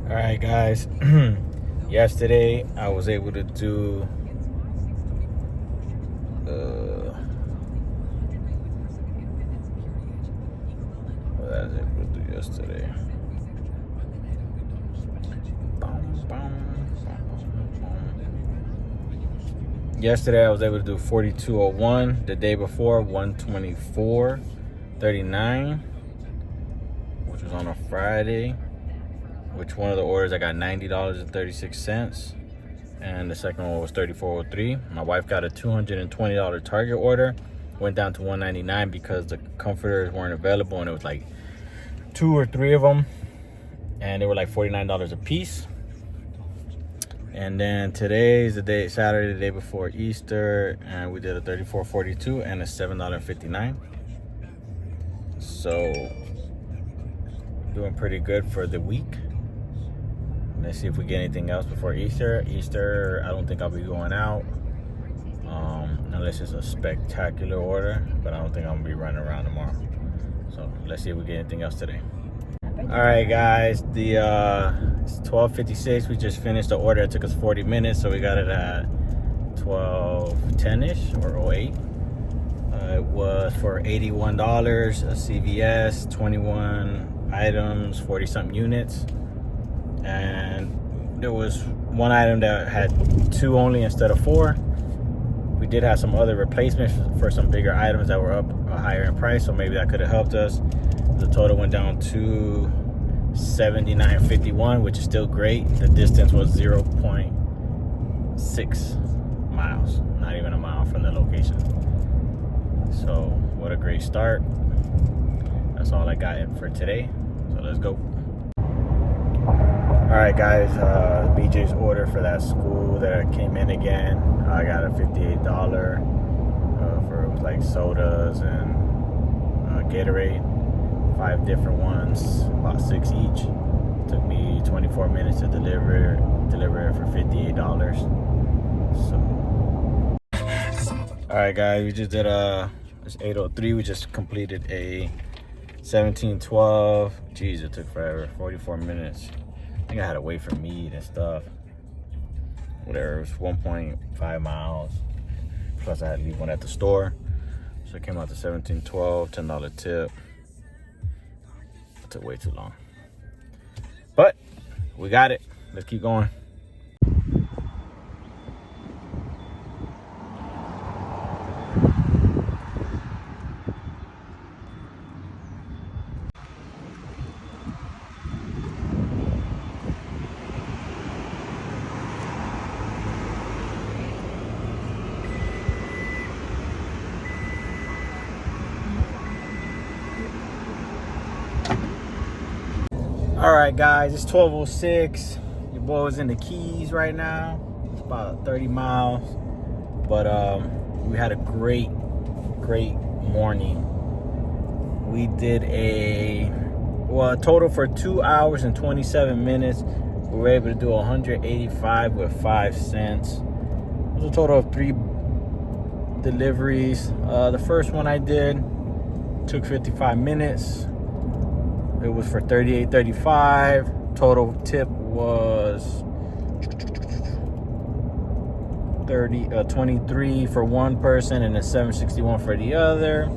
All right, guys. Yesterday, I was able to do what I was able to do yesterday. Yesterday, I was able to do 4201. The day before, 124.39, which was on a Friday. Which one of the orders I got $90.36, and the second one was $34.03. My wife got a $220 Target order, went down to $199 because the comforters weren't available, and it was like 2 or 3 of them, and they were like $49 a piece. And then today's the day, Saturday, the day before Easter, and we did a $34.42 and a $7.59. So doing pretty good for the week. Let's see if we get anything else before Easter. Easter, I don't think I'll be going out unless it's a spectacular order, but I don't think I'm gonna be running around tomorrow. So let's see if we get anything else today. All right, guys, it's 12:56. We just finished the order. It took us 40 minutes, so we got it at 12:10ish or 08. It was for $81, a CVS, 21 items, 40 something units. And there was one item that had 2 only instead of 4. We did have some other replacements for some bigger items that were up higher in price, so maybe that could have helped us. The total went down to $79.51, which is still great. The distance was 0.6 miles, not even a mile from the location. So what a great start. That's all I got for today, so let's go. All right, guys, BJ's order for that school that came in again. I got a $58 for it was like sodas and Gatorade, 5 different ones, about 6 each. Took me 24 minutes to deliver it for $58. So, all right, guys, we just did it's 8:03. We just completed a 1712. Jeez, it took forever, 44 minutes. I think I had to wait for meat and stuff. Whatever, it was 1.5 miles. Plus I had to leave one at the store. So it came out to $17.12, $10 tip. It took way too long. But we got it. Let's keep going. All right, guys, it's 12:06. Your boy was in the Keys right now. It's about 30 miles. But we had a great morning. We did a total for 2 hours and 27 minutes. We were able to do 185 with 5 cents. It was a total of 3 deliveries. The first one I did took 55 minutes. It was for $38.35. Total tip was 23 for one person and then $7.61 for the other.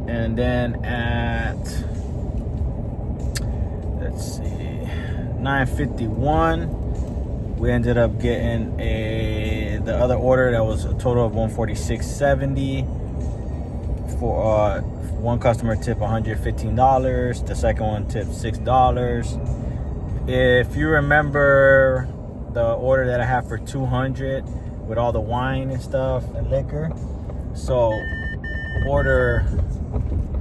And then at 9:51, we ended up getting the other order that was a total of $146.70 for one customer tip $115. The second one tipped $6. If you remember the order that I have for $200 with all the wine and stuff and liquor, so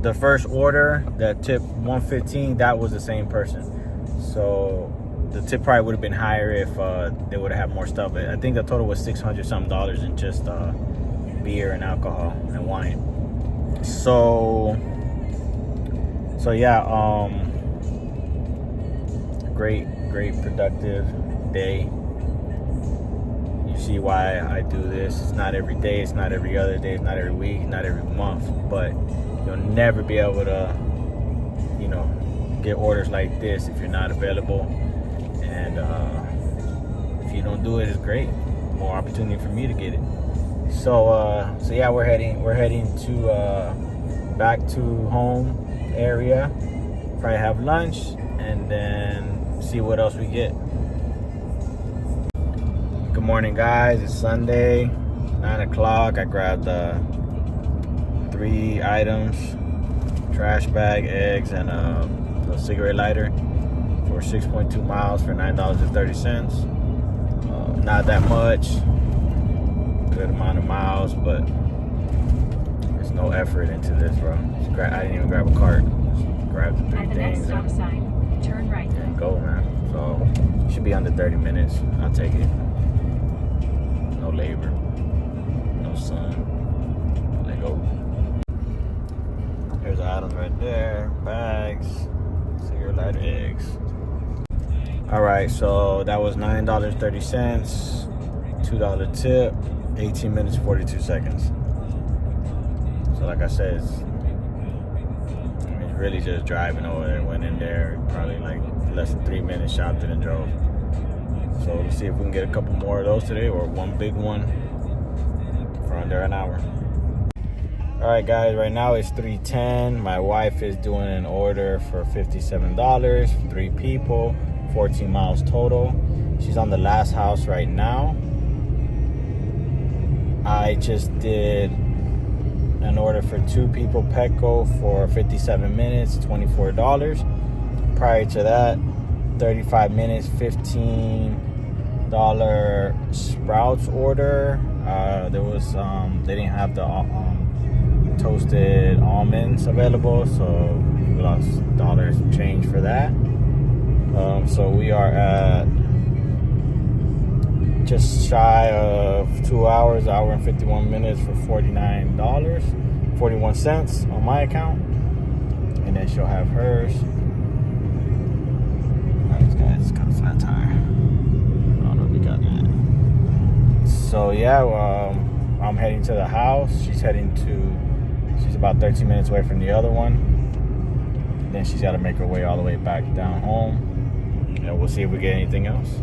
the first order that tipped $115, that was the same person. So the tip probably would have been higher if they would have had more stuff. But I think the total was $600 something in just beer and alcohol and wine. So yeah, great productive day. You see why I do this. It's not every day, it's not every other day, it's not every week, not every month, but you'll never be able to, get orders like this if you're not available. And if you don't do it, it's great. More opportunity for me to get it. So yeah, we're heading to back to home area. Probably have lunch and then see what else we get. Good morning, guys. It's Sunday, 9 o'clock. I grabbed 3 items: trash bag, eggs, and a cigarette lighter for 6.2 miles for $9.30. Not that much, good amount of miles, but there's no effort into this, bro. I didn't even grab a cart. Just grab the 3 things and turn right. And go, man. So should be under 30 minutes. I'll take it. No labor, no sun. Let go. There's the items right there: bags, cigarette lighter, eggs. All right, so that was $9.30, $2 tip, 18 minutes 42 seconds. So like I said, it's really just driving over there. Went in there, probably like less than 3 minutes, shopped it and drove. So let's see if we can get a couple more of those today, or one big one for under an hour. All right, guys, right now it's 3:10. My wife is doing an order for $57 for 3 people, 14 miles total. She's on the last house right now. I just did an order for 2 people, Petco, for 57 minutes, $24. Prior to that, 35 minutes, $15 Sprouts order. There was they didn't have the toasted almonds available, so we lost $1 change for that. So we are at just shy of 2 hours, hour and 51 minutes for $49.41 on my account, and then she'll have hers. Alright, guys, it's got a flat tire. I don't know if we got that. So yeah, I'm heading to the house. She's about 13 minutes away from the other one. Then she's got to make her way all the way back down home, and we'll see if we get anything else.